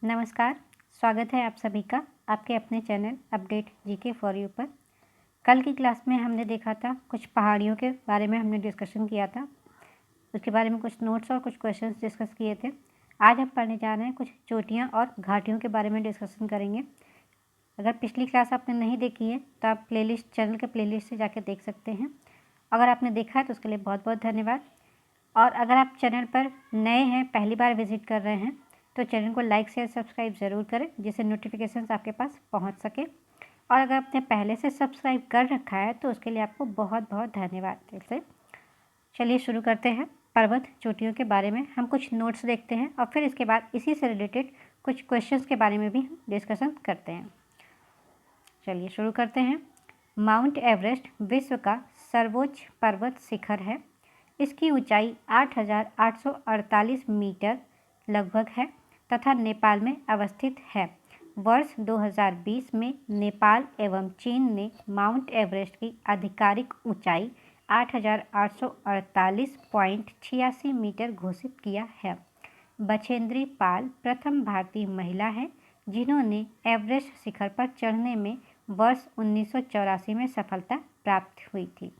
नमस्कार, स्वागत है आप सभी का आपके अपने channel update GK for you पर। कल की क्लास में हमने देखा था कुछ पहाड़ियों के बारे में हमने डिस्कशन किया था, उसके बारे में कुछ नोट्स और कुछ क्वेश्चंस डिस्कस किए थे। आज हम पढ़ने जा रहे हैं कुछ चोटियां और घाटियों के बारे में डिस्कशन करेंगे। अगर पिछली क्लास आपने नहीं देखी है तो आप चैनल के प्लेलिस्ट से जाकर देख सकते हैं। अगर आपने देखा है तो उसके लिए बहुत बहुत धन्यवाद। और अगर आप चैनल पर नए हैं, पहली बार विजिट कर रहे हैं, तो चैनल को लाइक शेयर सब्सक्राइब ज़रूर करें जिससे नोटिफिकेशंस आपके पास पहुंच सके। और अगर आपने पहले से सब्सक्राइब कर रखा है तो उसके लिए आपको बहुत बहुत धन्यवाद दिल से। चलिए शुरू करते हैं। पर्वत चोटियों के बारे में हम कुछ नोट्स देखते हैं और फिर इसके बाद इसी से रिलेटेड कुछ क्वेश्चंस के बारे में भी हम डिस्कशन करते हैं। चलिए शुरू करते हैं। माउंट एवरेस्ट विश्व का सर्वोच्च पर्वत शिखर है। इसकी ऊंचाई 8,848 मीटर लगभग है तथा नेपाल में अवस्थित है। वर्ष 2020 में नेपाल एवं चीन ने माउंट एवरेस्ट की आधिकारिक ऊंचाई 8,848.86 मीटर घोषित किया है। बछेंद्री पाल प्रथम भारतीय महिला है जिन्होंने एवरेस्ट शिखर पर चढ़ने में वर्ष 1984 में सफलता प्राप्त हुई थी।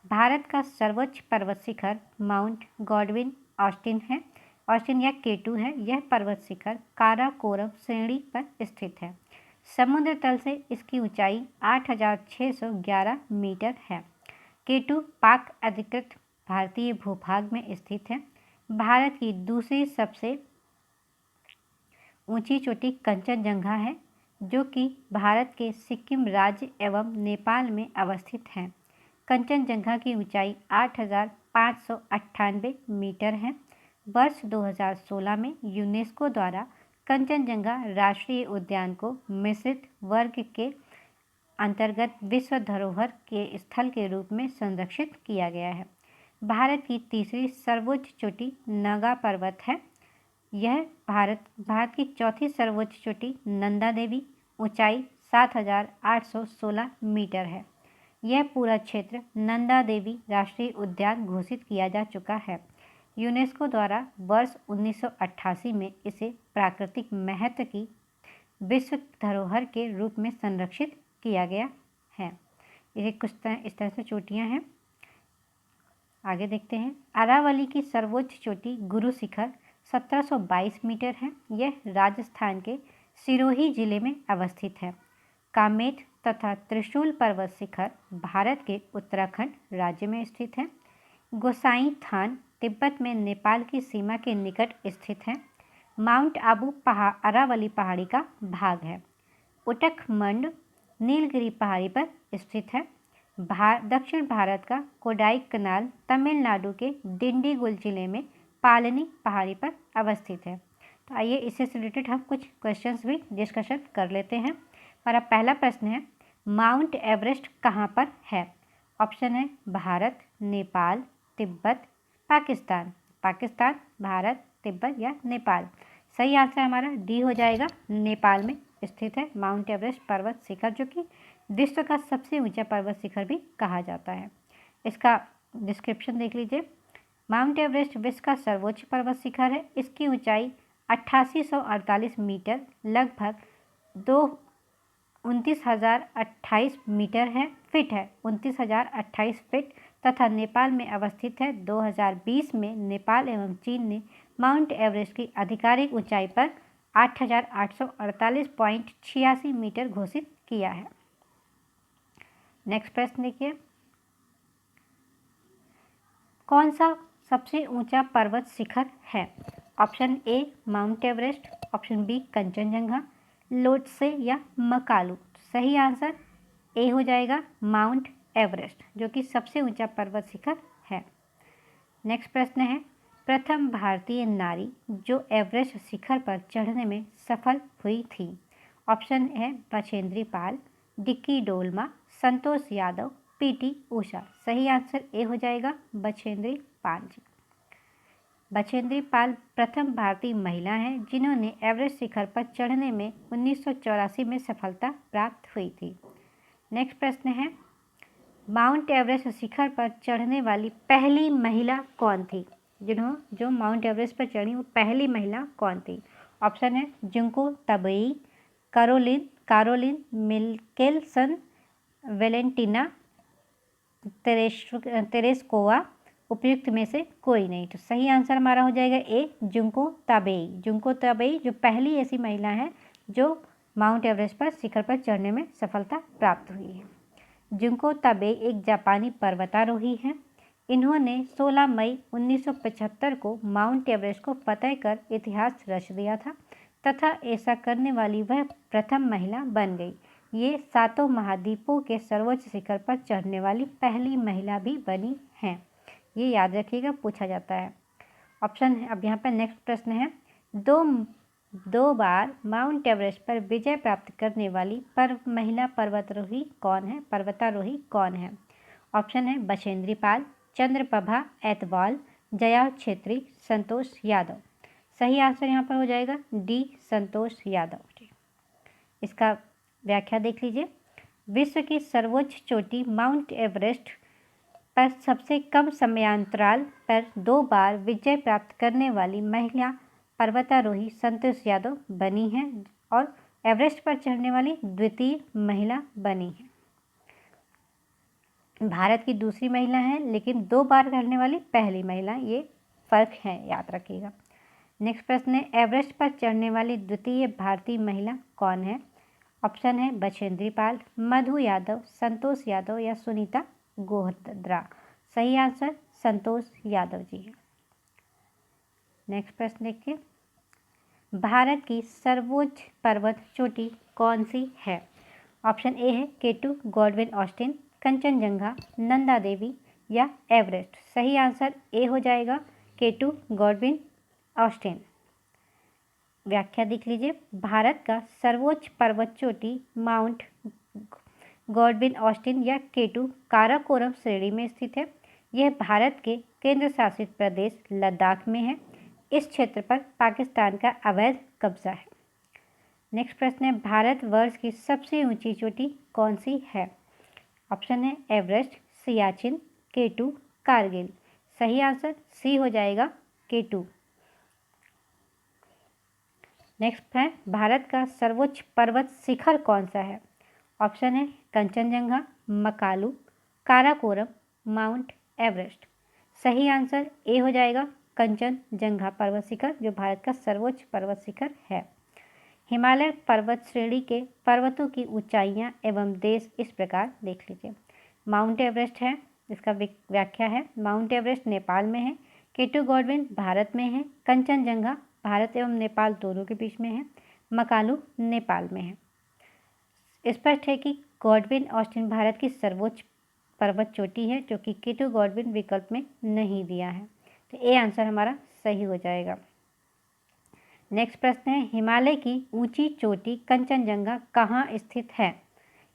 भारत का सर्वोच्च पर्वत शिखर माउंट गॉडविन ऑस्टिन है। ऑस्टिन या केटू है। यह पर्वत शिखर काराकोरम श्रेणी पर स्थित है। समुद्र तल से इसकी ऊंचाई 8,611 मीटर है। केटू पाक अधिकृत भारतीय भूभाग में स्थित है। भारत की दूसरी सबसे ऊंची चोटी कंचनजंगा है जो कि भारत के सिक्किम राज्य एवं नेपाल में अवस्थित है। कंचनजंगा की ऊंचाई 8,598 मीटर है। वर्ष 2016 में यूनेस्को द्वारा कंचनजंगा राष्ट्रीय उद्यान को मिश्रित वर्ग के अंतर्गत विश्व धरोहर के स्थल के रूप में संरक्षित किया गया है। भारत की तीसरी सर्वोच्च चोटी नागा पर्वत है। यह भारत की चौथी सर्वोच्च चोटी नंदा देवी ऊंचाई 7,816 मीटर है। यह पूरा क्षेत्र नंदा देवी राष्ट्रीय उद्यान घोषित किया जा चुका है। यूनेस्को द्वारा वर्ष 1988 में इसे प्राकृतिक महत्व की विश्व धरोहर के रूप में संरक्षित किया गया है। ये कुछ इस तरह से चोटियां हैं। आगे देखते हैं। अरावली की सर्वोच्च चोटी गुरु शिखर 1722 मीटर है। यह राजस्थान के सिरोही जिले में अवस्थित है। कामेट तथा त्रिशूल पर्वत शिखर भारत के उत्तराखंड राज्य में स्थित है। गोसाई थान तिब्बत में नेपाल की सीमा के निकट स्थित है। माउंट आबू अरावली पहाड़ी का भाग है। उटकमंड नीलगिरी पहाड़ी पर स्थित है। दक्षिण भारत का कोडाई कनाल तमिलनाडु के डिंडीगुल जिले में पालनी पहाड़ी पर अवस्थित है। तो आइए इससे रिलेटेड हम कुछ क्वेश्चंस भी डिस्कशन कर लेते हैं। हमारा पहला प्रश्न है, माउंट एवरेस्ट कहाँ पर है? ऑप्शन है भारत, नेपाल, तिब्बत, पाकिस्तान। पाकिस्तान, भारत, तिब्बत या नेपाल। सही आंसर हमारा डी हो जाएगा, नेपाल में स्थित है माउंट एवरेस्ट पर्वत शिखर, जो कि विश्व का सबसे ऊंचा पर्वत शिखर भी कहा जाता है। इसका डिस्क्रिप्शन देख लीजिए। माउंट एवरेस्ट विश्व का सर्वोच्च पर्वत शिखर है। इसकी ऊंचाई 8848 मीटर लगभग 29,028 मीटर है, फिट है 29,028 फीट तथा नेपाल में अवस्थित है। 2020 में नेपाल एवं चीन ने माउंट एवरेस्ट की आधिकारिक ऊंचाई पर 8,848.86 मीटर घोषित किया है। नेक्स्ट प्रश्न देखिए, कौन सा सबसे ऊंचा पर्वत शिखर है? Option A mount Everest, option B Kanchenjunga, Lhotse या मकालू। सही आंसर ए हो जाएगा, माउंट एवरेस्ट, जो कि सबसे ऊंचा पर्वत शिखर है। नेक्स्ट प्रश्न है, प्रथम भारतीय नारी जो एवरेस्ट शिखर पर चढ़ने में सफल हुई थी। ऑप्शन है बछेंद्री पाल, डिक्की डोलमा, संतोष यादव, पीटी उषा। सही आंसर ए हो जाएगा, बछेंद्री पाल जी। बछेंद्री पाल प्रथम भारतीय महिला हैं जिन्होंने एवरेस्ट शिखर पर चढ़ने में 1984 में सफलता प्राप्त हुई थी। नेक्स्ट प्रश्न है, माउंट एवरेस्ट शिखर पर चढ़ने वाली पहली महिला कौन थी? जो माउंट एवरेस्ट पर चढ़ी वो पहली महिला कौन थी? ऑप्शन है जुंको तबेई, कारोलिन मिल्केल्सन, वेलेंटिना तेरेस्कोवा, उपयुक्त में से कोई नहीं। तो सही आंसर हमारा हो जाएगा A Junko Tabei. Junko Tabei जो पहली ऐसी महिला है जो माउंट एवरेस्ट पर शिखर पर चढ़ने में सफलता प्राप्त हुई है। जुंको ताबेई एक जापानी पर्वतारोही हैं। इन्होंने 16 मई 1975 को माउंट एवरेस्ट को फतह कर इतिहास रच दिया था तथा ऐसा करने वाली वह प्रथम महिला बन गई। ये 7 महाद्वीपों के सर्वोच्च शिखर पर चढ़ने वाली पहली महिला भी बनी हैं। ये याद रखिएगा, पूछा जाता है। ऑप्शन है, अब यहाँ पर नेक्स्ट प्रश्न है, दो बार माउंट एवरेस्ट पर विजय प्राप्त करने वाली महिला पर्वतारोही कौन है? ऑप्शन है बछेंद्री पाल, चंद्रप्रभा ऐतवाल, जया छेत्री, संतोष यादव। सही आंसर यहाँ पर हो जाएगा डी संतोष यादव। इसका व्याख्या देख लीजिए। विश्व की सर्वोच्च चोटी माउंट एवरेस्ट पर सबसे कम समयांतराल पर 2 बार विजय प्राप्त करने वाली महिला पर्वतारोही संतोष यादव बनी हैं और एवरेस्ट पर चढ़ने वाली द्वितीय महिला बनी है। भारत की दूसरी महिला है लेकिन 2 बार चढ़ने वाली पहली महिला, ये फर्क है, याद रखिएगा। नेक्स्ट प्रश्न है, एवरेस्ट पर चढ़ने वाली द्वितीय भारतीय महिला कौन है? ऑप्शन है बछेंद्री पाल, मधु यादव, संतोष यादव या सुनीता गोहद्रा। सही आंसर संतोष यादव जी है। नेक्स्ट प्रश्न देखिए, भारत की सर्वोच्च पर्वत चोटी कौन सी है? ऑप्शन ए है K2 Godwin Austen, Kanchenjunga, Nanda Devi या एवरेस्ट। सही आंसर ए हो जाएगा K2 गॉडविन ऑस्टिन। व्याख्या देख लीजिए। भारत का सर्वोच्च पर्वत चोटी माउंट गॉडविन ऑस्टिन या K2 काराकोरम श्रेणी में स्थित है। यह भारत के केंद्र शासित प्रदेश लद्दाख में है। इस क्षेत्र पर पाकिस्तान का अवैध कब्जा है। नेक्स्ट प्रश्न है, भारतवर्ष की सबसे ऊंची चोटी कौन सी है? ऑप्शन है एवरेस्ट, सियाचिन, K2 कारगिल। सही आंसर सी हो जाएगा K2। नेक्स्ट है, भारत का सर्वोच्च पर्वत शिखर कौन सा है? ऑप्शन है कंचनजंगा, मकालू, काराकोरम, माउंट एवरेस्ट। सही आंसर ए हो जाएगा कंचनजंगा पर्वत शिखर, जो भारत का सर्वोच्च पर्वत शिखर है। हिमालय पर्वत श्रेणी के पर्वतों की ऊंचाइयां एवं देश इस प्रकार देख लीजिए। माउंट एवरेस्ट है, इसका व्याख्या है, माउंट एवरेस्ट नेपाल में है, K2 गॉडविन भारत में है, कंचनजंगा भारत एवं नेपाल दोनों के बीच में है, मकालू नेपाल में है। स्पष्ट है कि गॉडविन ऑस्टिन भारत की सर्वोच्च पर्वत चोटी है, जो कि K2 गॉडविन विकल्प में नहीं दिया है। तो ए आंसर हमारा सही हो जाएगा। नेक्स्ट प्रश्न है, हिमालय की ऊंची चोटी कंचनजंगा कहाँ स्थित है?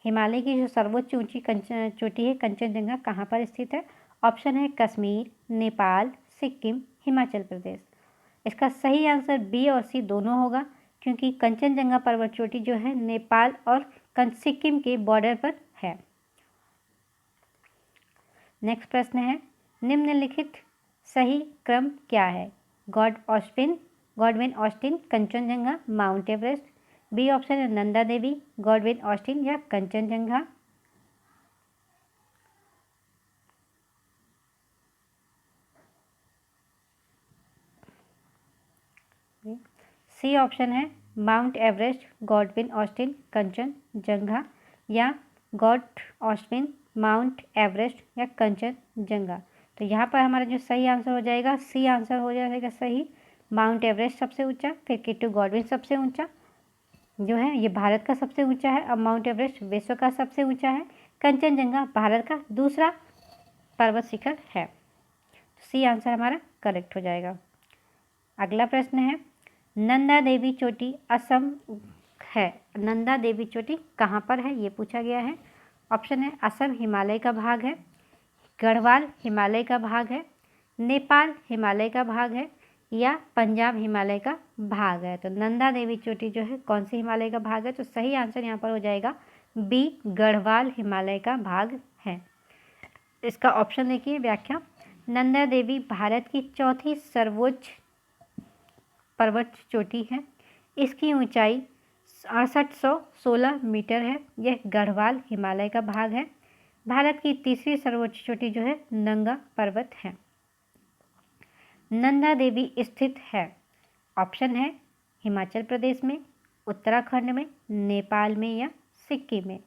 हिमालय की जो सर्वोच्च ऊंची चोटी है कंचनजंगा कहाँ पर स्थित है? ऑप्शन है कश्मीर, नेपाल, सिक्किम, हिमाचल प्रदेश। इसका सही आंसर बी और सी दोनों होगा, क्योंकि कंचनजंगा पर्वत चोटी जो है नेपाल और सिक्किम के बॉर्डर पर है। नेक्स्ट प्रश्न है, निम्नलिखित सही क्रम क्या है? Godwin Austen, Kanchenjunga, mount Everest. B option है नंदा देवी, गॉडविन ऑस्टिन या कंचनजंगा। सी ऑप्शन है Mount Everest, Godwin Austen, Kanchenjunga या गॉड ऑस्टिन, माउंट एवरेस्ट या कंचनजंगा। तो यहाँ पर हमारा जो सही आंसर हो जाएगा सी आंसर हो जाएगा सही। माउंट एवरेस्ट सबसे ऊंचा, फिर K2 गॉडविन सबसे ऊंचा जो है ये भारत का सबसे ऊंचा है। अब माउंट एवरेस्ट विश्व का सबसे ऊंचा है। कंचनजंगा भारत का दूसरा पर्वत शिखर है। सी आंसर हमारा करेक्ट हो जाएगा। अगला प्रश्न है, नंदा देवी चोटी असम है। नंदा देवी चोटी कहाँ पर है ये पूछा गया है। ऑप्शन है असम हिमालय का भाग है, गढ़वाल हिमालय का भाग है, नेपाल हिमालय का भाग है या पंजाब हिमालय का भाग है। तो नंदा देवी चोटी जो है कौन सी हिमालय का भाग है? तो सही आंसर यहाँ पर हो जाएगा बी गढ़वाल हिमालय का भाग है। इसका ऑप्शन देखिए व्याख्या, नंदा देवी भारत की चौथी सर्वोच्च पर्वत चोटी है। इसकी ऊंचाई 6816 मीटर है। यह गढ़वाल हिमालय का भाग है। भारत की तीसरी सर्वोच्च चोटी जो है नंगा पर्वत है। नंदा देवी स्थित है। ऑप्शन है हिमाचल प्रदेश में, उत्तराखंड में, नेपाल में या सिक्किम में।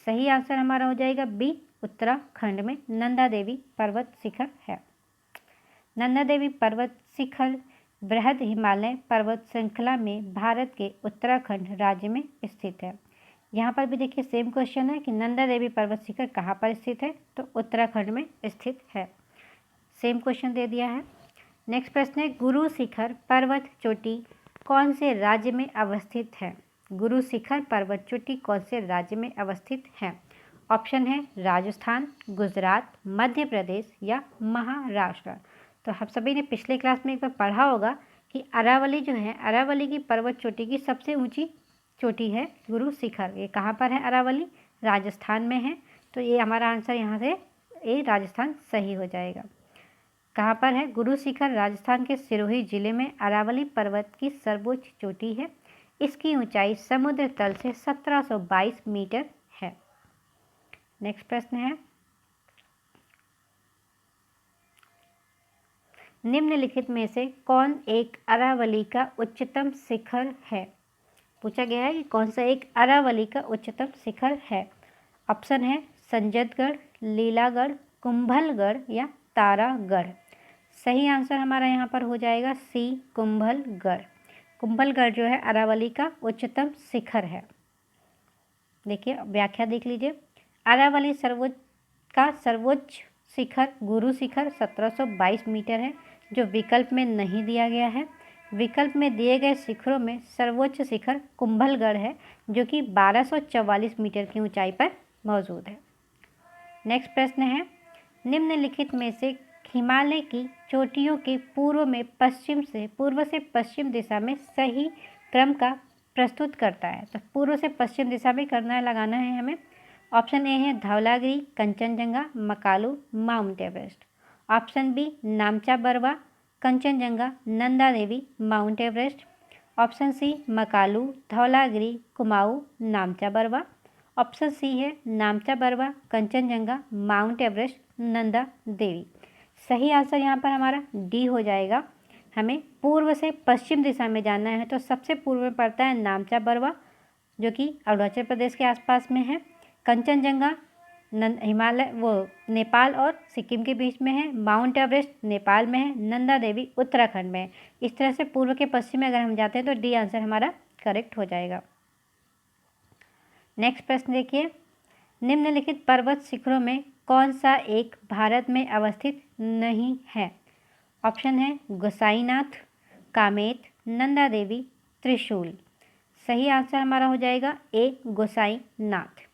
सही आंसर हमारा हो जाएगा बी, उत्तराखंड में नंदा देवी पर्वत शिखर है। नंदा देवी पर्वत शिखर बृहद हिमालय पर्वत श्रृंखला में भारत के उत्तराखंड राज्य में स्थित है। यहाँ पर भी देखिए सेम क्वेश्चन है कि नंदा देवी पर्वत शिखर कहाँ पर स्थित है, तो उत्तराखंड में स्थित है। सेम क्वेश्चन दे दिया है। नेक्स्ट प्रश्न है, गुरु शिखर पर्वत चोटी कौन से राज्य में अवस्थित है? गुरु शिखर पर्वत चोटी कौन से राज्य में अवस्थित है? ऑप्शन है राजस्थान, गुजरात, मध्य प्रदेश या महाराष्ट्र। तो आप सभी ने पिछले क्लास में एक बार पढ़ा होगा कि अरावली जो है, अरावली की पर्वत चोटी की सबसे ऊंची चोटी है गुरु शिखर। ये कहाँ पर है? अरावली राजस्थान में है। तो ये हमारा आंसर यहाँ से ए राजस्थान सही हो जाएगा। कहाँ पर है? गुरु शिखर राजस्थान के सिरोही जिले में अरावली पर्वत की सर्वोच्च चोटी है। इसकी ऊंचाई समुद्र तल से 1722 मीटर है। नेक्स्ट प्रश्न है, निम्नलिखित में से कौन एक अरावली का उच्चतम शिखर है? पूछा गया है कि कौन सा एक अरावली का उच्चतम शिखर है। ऑप्शन है संजतगढ़, लीलागढ़, कुंभलगढ़ या तारागढ़। सही आंसर हमारा यहाँ पर हो जाएगा सी, कुंभलगढ़। कुंभलगढ़ जो है अरावली का उच्चतम शिखर है। देखिए व्याख्या देख लीजिए। अरावली सर्वोच्च शिखर गुरु शिखर 1722 मीटर है, जो विकल्प में नहीं दिया गया है। विकल्प में दिए गए शिखरों में सर्वोच्च शिखर कुंभलगढ़ है, जो कि 1244 मीटर की ऊंचाई पर मौजूद है। नेक्स्ट प्रश्न है, निम्नलिखित में से हिमालय की चोटियों के पूर्व से पश्चिम दिशा में सही क्रम का प्रस्तुत करता है। तो पूर्व से पश्चिम दिशा में लगाना है हमें। ऑप्शन ए है Dhaulagiri, Kanchenjunga, Makalu, mount Everest. Option B Namcha Barwa, Kanchenjunga, Nanda Devi, mount Everest. Option C Makalu, Dhaulagiri, Kumaon, Namcha Barwa. Option C है नामचा बरवा, कंचनजंगा, माउंट एवरेस्ट, नंदा देवी। सही आंसर यहाँ पर हमारा डी हो जाएगा। हमें पूर्व से पश्चिम दिशा में जाना है, तो सबसे पूर्व में पड़ता है नामचा बरवा, जो कि अरुणाचल प्रदेश के आसपास में है। कंचनजंगा हिमालय नेपाल और सिक्किम के बीच में है। माउंट एवरेस्ट नेपाल में है। नंदा देवी उत्तराखंड में है। इस तरह से पूर्व के पश्चिम में अगर हम जाते हैं तो डी आंसर हमारा करेक्ट हो जाएगा। नेक्स्ट प्रश्न देखिए, निम्नलिखित पर्वत शिखरों में कौन सा एक भारत में अवस्थित नहीं है? ऑप्शन है गोसाईनाथ, कामेत, नंदा देवी, त्रिशूल। सही आंसर हमारा हो जाएगा ए, गोसाईनाथ।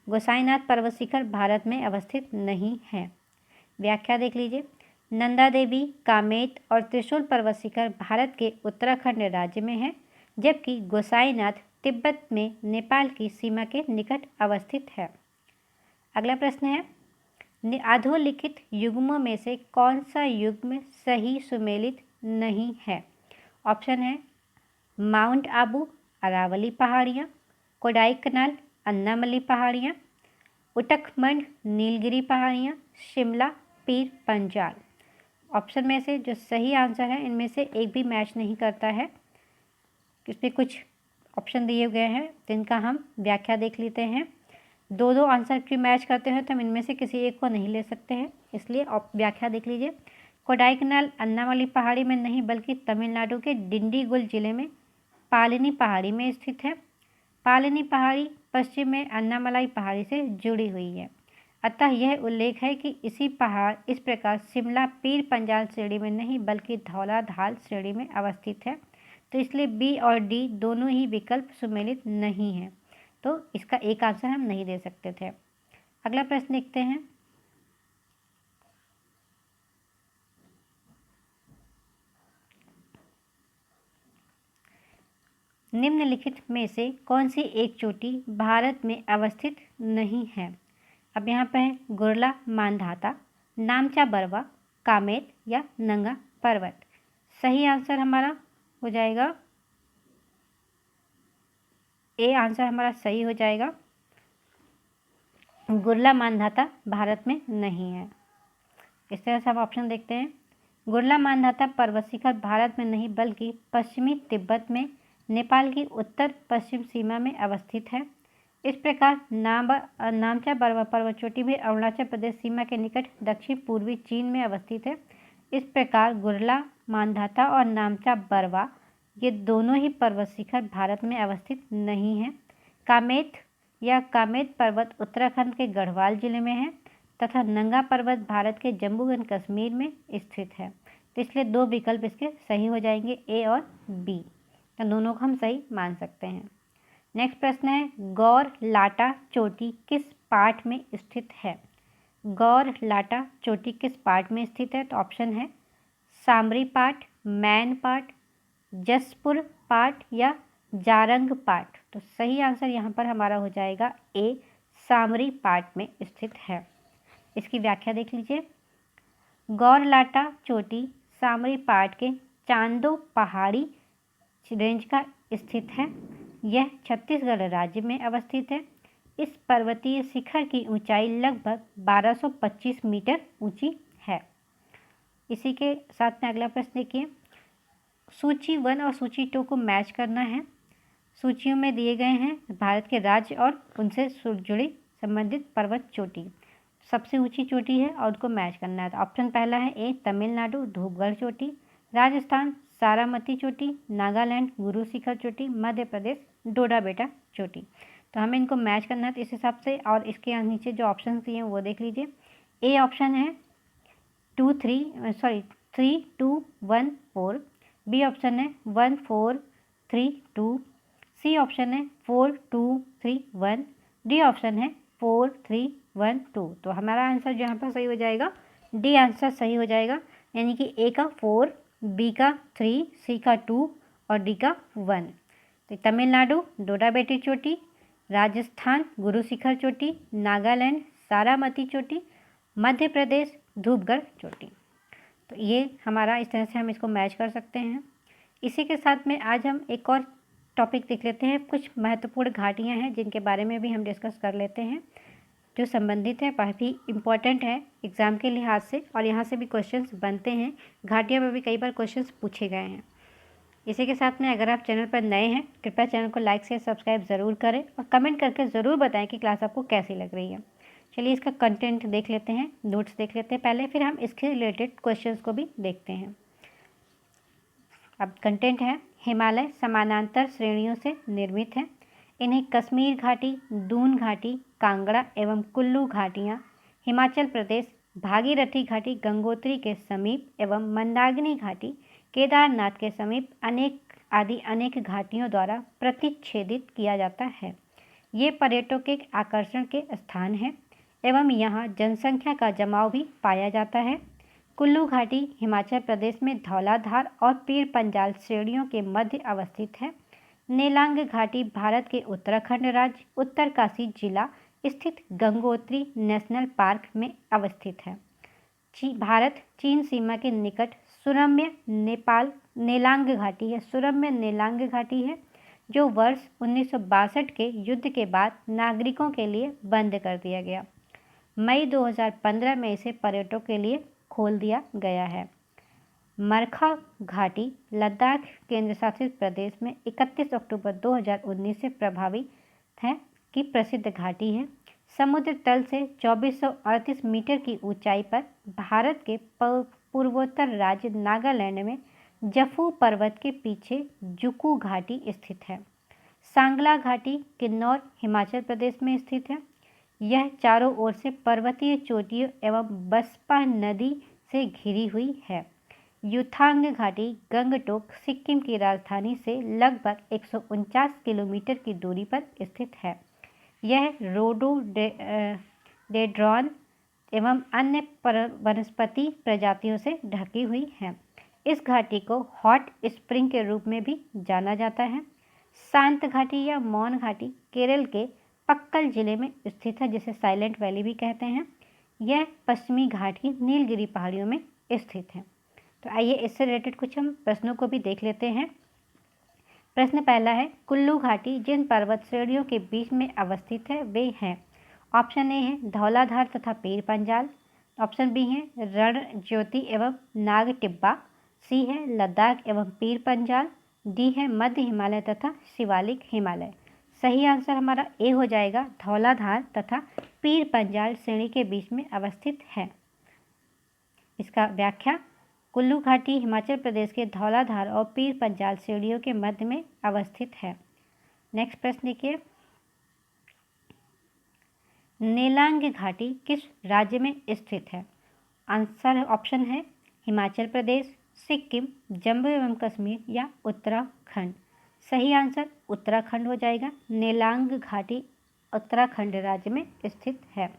गोसाईनाथ पर्वत शिखर भारत में अवस्थित नहीं है। व्याख्या देख लीजिए। नंदा देवी, कामेत और त्रिशूल पर्वत शिखर भारत के उत्तराखंड राज्य में है, जबकि गोसाईनाथ तिब्बत में नेपाल की सीमा के निकट अवस्थित है। अगला प्रश्न है, अधोलिखित युग्मों में से कौन सा युग्म सही सुमेलित नहीं है? ऑप्शन है माउंट आबू, अरावली पहाड़ियाँ, कोडाईकनाल, अन्नामली पहाड़ियाँ, उटकमंड, नीलगिरी पहाड़ियाँ, शिमला, पीर पंजाल। ऑप्शन में से जो सही आंसर है इनमें से एक भी मैच नहीं करता है। इसमें कुछ ऑप्शन दिए गए हैं जिनका हम व्याख्या देख लेते हैं। दो आंसर की मैच करते हैं तो हम इनमें से किसी एक को नहीं ले सकते हैं, इसलिए व्याख्या देख लीजिए। कोडाईकनाल अन्नामली पहाड़ी में नहीं बल्कि तमिलनाडु के डिंडीगुल जिले में पालिनी पहाड़ी में स्थित है। पालिनी पहाड़ी पश्चिम में अन्नामलाई पहाड़ी से जुड़ी हुई है, अतः यह उल्लेख है कि इस प्रकार शिमला पीर पंजाल श्रेणी में नहीं बल्कि धौलाधार श्रेणी में अवस्थित है। तो इसलिए बी और डी दोनों ही विकल्प सुमेलित नहीं है, तो इसका एक आंसर हम नहीं दे सकते थे। अगला प्रश्न देखते हैं, निम्नलिखित में से कौन सी एक चोटी भारत में अवस्थित नहीं है? अब यहाँ पे है गुरला मांधाता, नामचा बरवा, कामेत या नंगा पर्वत। सही आंसर हमारा हो जाएगा ए आंसर हमारा सही हो जाएगा। गुरला मांधाता भारत में नहीं है। इस तरह से हम ऑप्शन देखते हैं। गुरला मांधाता पर्वत शिखर भारत में नहीं बल्कि पश्चिमी तिब्बत में नेपाल की उत्तर पश्चिम सीमा में अवस्थित है। इस प्रकार नामचा बरवा पर्वत चोटी भी अरुणाचल प्रदेश सीमा के निकट दक्षिण पूर्वी चीन में अवस्थित है। इस प्रकार गुरला मांधाता और नामचा बरवा ये दोनों ही पर्वत शिखर भारत में अवस्थित नहीं है। कामेत पर्वत उत्तराखंड के गढ़वाल जिले में है तथा नंगा पर्वत भारत के जम्मू एंड कश्मीर में स्थित है। तो इसलिए दो विकल्प इसके सही हो जाएंगे, ए और बी। तो दोनों को हम सही मान सकते हैं। नेक्स्ट प्रश्न है, गौर लाटा चोटी किस पाठ में स्थित है? गौर लाटा चोटी किस पाठ में स्थित है? तो ऑप्शन है सामरी पाठ, मैन पाठ, जसपुर पाठ या जारंग पाठ। तो सही आंसर यहाँ पर हमारा हो जाएगा ए, सामरी पाठ में स्थित है। इसकी व्याख्या देख लीजिए। गौरलाटा चोटी सामरी पाठ के चांदो पहाड़ी रेंज का स्थित है। यह छत्तीसगढ़ राज्य में अवस्थित है। इस पर्वतीय शिखर की ऊंचाई लगभग 1225 मीटर ऊंची है। इसी के साथ में अगला प्रश्न देखिए। सूची 1 और सूची 2 को मैच करना है। सूचियों में दिए गए हैं भारत के राज्य और उनसे जुड़ी संबंधित पर्वत चोटी। सबसे ऊंची चोटी है और उसको मैच करना है। तो ऑप्शन पहला है ए, तमिलनाडु धूपगढ़ चोटी, राजस्थान सारामती चोटी, नागालैंड गुरु शिखर चोटी, मध्य प्रदेश डोडा बेटा चोटी। तो हमें इनको मैच करना है तो इस हिसाब से, और इसके नीचे जो ऑप्शन दिए हैं वो देख लीजिए। ए ऑप्शन है 3 2 1 4, बी ऑप्शन है 1 4 3 2, सी ऑप्शन है 4 2 3 1, डी ऑप्शन है 4 3 1 2। तो हमारा आंसर जो यहाँ पर सही हो जाएगा डी आंसर सही हो जाएगा, यानी कि ए का 4, बी का 3, सी का 2 और डी का 1। तो तमिलनाडु डोडा बेटी चोटी, राजस्थान गुरु शिखर चोटी, नागालैंड सारामती चोटी, मध्य प्रदेश धूपगढ़ चोटी। तो ये हमारा इस तरह से हम इसको मैच कर सकते हैं। इसी के साथ में आज हम एक और टॉपिक देख लेते हैं। कुछ महत्वपूर्ण घाटियाँ हैं जिनके बारे में भी हम डिस्कस कर लेते हैं, जो संबंधित है, काफ़ी इम्पॉर्टेंट है एग्ज़ाम के लिहाज से, और यहाँ से भी क्वेश्चंस बनते हैं। घाटियों में भी कई बार क्वेश्चंस पूछे गए हैं। इसी के साथ में अगर आप चैनल पर नए हैं कृपया चैनल को लाइक शेयर सब्सक्राइब ज़रूर करें और कमेंट करके ज़रूर बताएं कि क्लास आपको कैसी लग रही है। चलिए इसका कंटेंट देख लेते हैं, नोट्स देख लेते हैं पहले, फिर हम इसके रिलेटेड क्वेश्चंस को भी देखते हैं। अब कंटेंट है, हिमालय समानांतर श्रेणियों से निर्मित है। इन्हें कश्मीर घाटी, दून घाटी, कांगड़ा एवं कुल्लू घाटियाँ, हिमाचल प्रदेश भागीरथी घाटी गंगोत्री के समीप एवं मंदाकिनी घाटी केदारनाथ के समीप अनेक घाटियों द्वारा प्रतिच्छेदित किया जाता है। ये पर्यटकों के आकर्षण के स्थान हैं एवं यहाँ जनसंख्या का जमाव भी पाया जाता है। कुल्लू घाटी हिमाचल प्रदेश में धौलाधार और पीर पंजाल श्रेणियों के मध्य अवस्थित है। नेलांग घाटी भारत के उत्तराखंड राज्य उत्तरकाशी जिला स्थित गंगोत्री नेशनल पार्क में अवस्थित है। भारत चीन सीमा के निकट सुरम्य नेलांग घाटी है, जो वर्ष 1962 के युद्ध के बाद नागरिकों के लिए बंद कर दिया गया। मई 2015 में इसे पर्यटकों के लिए खोल दिया गया है। मरखा घाटी लद्दाख केंद्र शासित प्रदेश में 31 अक्टूबर 2019 से प्रभावित है कि प्रसिद्ध घाटी है। समुद्र तल से 2438 मीटर की ऊंचाई पर भारत के पूर्वोत्तर राज्य नागालैंड में जफू पर्वत के पीछे जुकू घाटी स्थित है। सांगला घाटी किन्नौर हिमाचल प्रदेश में स्थित है। यह चारों ओर से पर्वतीय चोटियों एवं बसपा नदी से घिरी हुई है। युथांग घाटी गंगटोक सिक्किम की राजधानी से लगभग 149 किलोमीटर की दूरी पर स्थित है। यह रोडोडेंड्रॉन एवं अन्य वनस्पति प्रजातियों से ढकी हुई है। इस घाटी को हॉट स्प्रिंग के रूप में भी जाना जाता है। शांत घाटी या मौन घाटी केरल के पक्कल जिले में स्थित है, जिसे साइलेंट वैली भी कहते हैं। यह पश्चिमी घाट की नीलगिरी पहाड़ियों में स्थित है। तो आइए इससे रिलेटेड कुछ हम प्रश्नों को भी देख लेते हैं। प्रश्न पहला है, कुल्लू घाटी जिन पर्वत श्रेणियों के बीच में अवस्थित है वे हैं। ऑप्शन ए है धौलाधार तथा पीर पंजाल, ऑप्शन बी है रण ज्योति एवं नाग टिब्बा, सी है लद्दाख एवं पीर पंजाल, डी है मध्य हिमालय तथा शिवालिक हिमालय। सही आंसर हमारा ए हो जाएगा, धौलाधार तथा पीर पंजाल श्रेणी के बीच में अवस्थित है। इसका व्याख्या, कुल्लू घाटी हिमाचल प्रदेश के धौलाधार और पीर पंजाल श्रेणियों के मध्य में अवस्थित है। नेक्स्ट प्रश्न देखिए, नेलांग घाटी किस राज्य में स्थित है। आंसर ऑप्शन है हिमाचल प्रदेश, सिक्किम, जम्मू एवं कश्मीर या उत्तराखंड। सही आंसर उत्तराखंड हो जाएगा। नेलांग घाटी उत्तराखंड राज्य में स्थित है।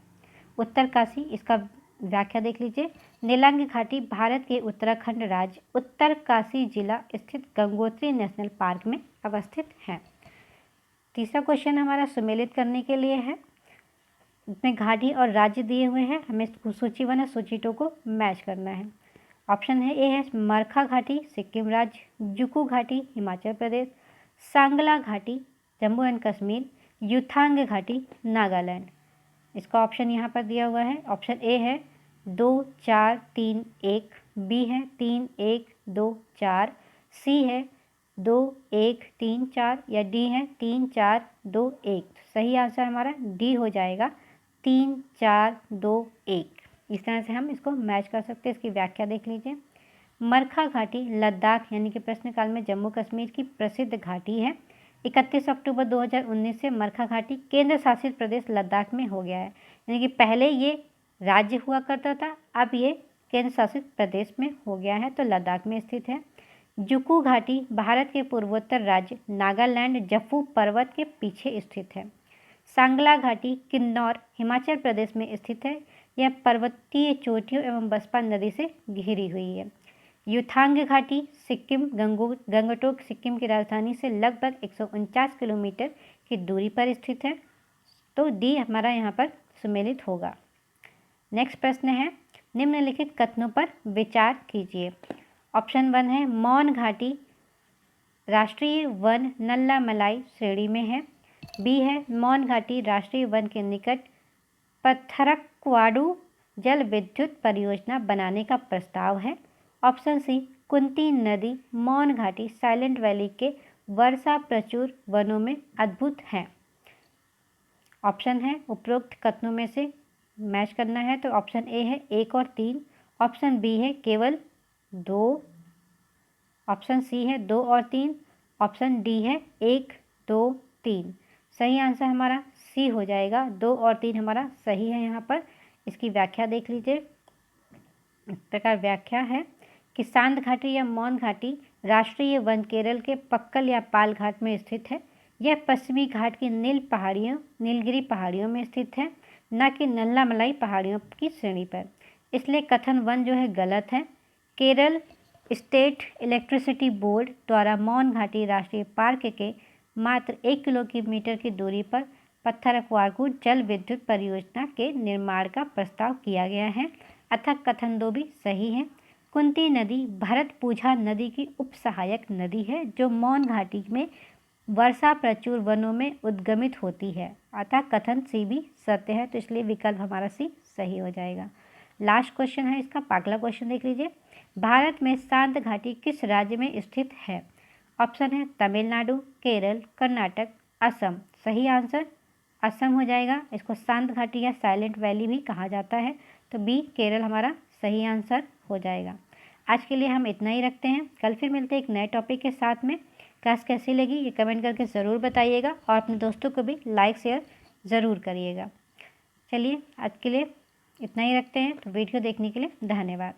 उत्तरकाशी, इसका व्याख्या देख लीजिए। नेलांग घाटी भारत के उत्तराखंड राज्य उत्तरकाशी जिला स्थित गंगोत्री नेशनल पार्क में अवस्थित है। तीसरा क्वेश्चन हमारा सुमेलित करने के लिए है। इसमें घाटी और राज्य दिए हुए हैं, हमें सूची 1 और सूची 2 को मैच करना है। ऑप्शन है ए है मरखा घाटी सिक्किम राज्य, जुकू घाटी हिमाचल प्रदेश, सांगला घाटी जम्मू एंड कश्मीर, युथांग घाटी नागालैंड। इसका ऑप्शन यहाँ पर दिया हुआ है। ऑप्शन ए है 2 4 3 1, बी है 3 1 2 4, सी है 2 1 3 4 या डी है 3 4 2 1। सही आंसर हमारा डी हो जाएगा, 3 4 2 1। इस तरह से हम इसको मैच कर सकते हैं। इसकी व्याख्या देख लीजिए। मरखा घाटी लद्दाख यानी कि प्रश्नकाल में जम्मू कश्मीर की प्रसिद्ध घाटी है। 31 अक्टूबर 2019 से मरखा घाटी केंद्र शासित प्रदेश लद्दाख में हो गया है। यानी कि पहले ये राज्य हुआ करता था, अब ये केंद्र शासित प्रदेश में हो गया है, तो लद्दाख में स्थित है। जुकू घाटी भारत के पूर्वोत्तर राज्य नागालैंड जफू पर्वत के पीछे स्थित है। सांगला घाटी किन्नौर हिमाचल प्रदेश में स्थित है। यह पर्वतीय चोटियों एवं बसपा नदी से घिरी हुई है। युथांग घाटी सिक्किम गंगटोक सिक्किम की राजधानी से लगभग 149 किलोमीटर की दूरी पर स्थित है। तो डी हमारा यहाँ पर सुमेलित होगा। नेक्स्ट प्रश्न है, निम्नलिखित कथनों पर विचार कीजिए। ऑप्शन 1 है मौन घाटी राष्ट्रीय वन नल्ला मलाई श्रेणी में है। बी है मौन घाटी राष्ट्रीय वन के निकट पत्थरक्वाडू जल विद्युत परियोजना बनाने का प्रस्ताव है। ऑप्शन सी कुंती नदी मौन घाटी साइलेंट वैली के वर्षा प्रचुर वनों में अद्भुत है। ऑप्शन है उपरोक्त कथनों में से मैच करना है, तो ऑप्शन ए है 1 और 3, ऑप्शन बी है केवल 2, ऑप्शन सी है 2 और 3, ऑप्शन डी है 1 2 3। सही आंसर हमारा सी हो जाएगा, 2 और 3 हमारा सही है। यहाँ पर इसकी व्याख्या देख लीजिए। इस प्रकार व्याख्या है कि सांद घाटी या मौन घाटी राष्ट्रीय वन केरल के पक्कल या पाल घाट में स्थित है। यह पश्चिमी घाट की नीलगिरी पहाड़ियों में स्थित है, न कि नल्ला मलाई पहाड़ियों की श्रेणी पर। इसलिए कथन 1 जो है गलत है। केरल स्टेट इलेक्ट्रिसिटी बोर्ड द्वारा मौन घाटी राष्ट्रीय पार्क के मात्र 1 किलोमीटर की दूरी पर पत्थरक्वाडू जल विद्युत परियोजना के निर्माण का प्रस्ताव किया गया है, अतः कथन 2 भी सही है। कुंती नदी भरतपुझा नदी की उपसहायक नदी है जो मौन घाटी में वर्षा प्रचुर वनों में उद्गमित होती है, अतः कथन सी भी सत्य है, तो इसलिए विकल्प हमारा सी सही हो जाएगा। लास्ट क्वेश्चन है इसका, अगला क्वेश्चन देख लीजिए। भारत में सांद घाटी किस राज्य में स्थित है। ऑप्शन है तमिलनाडु, केरल, कर्नाटक, असम। सही आंसर असम हो जाएगा। इसको सांद घाटी या साइलेंट वैली भी कहा जाता है, तो बी केरल हमारा सही आंसर हो जाएगा। आज के लिए हम इतना ही रखते हैं, कल फिर मिलते हैं एक नए टॉपिक के साथ में। क्लास कैसी लगी ये कमेंट करके ज़रूर बताइएगा और अपने दोस्तों को भी लाइक शेयर ज़रूर करिएगा। चलिए आज के लिए इतना ही रखते हैं, तो वीडियो देखने के लिए धन्यवाद।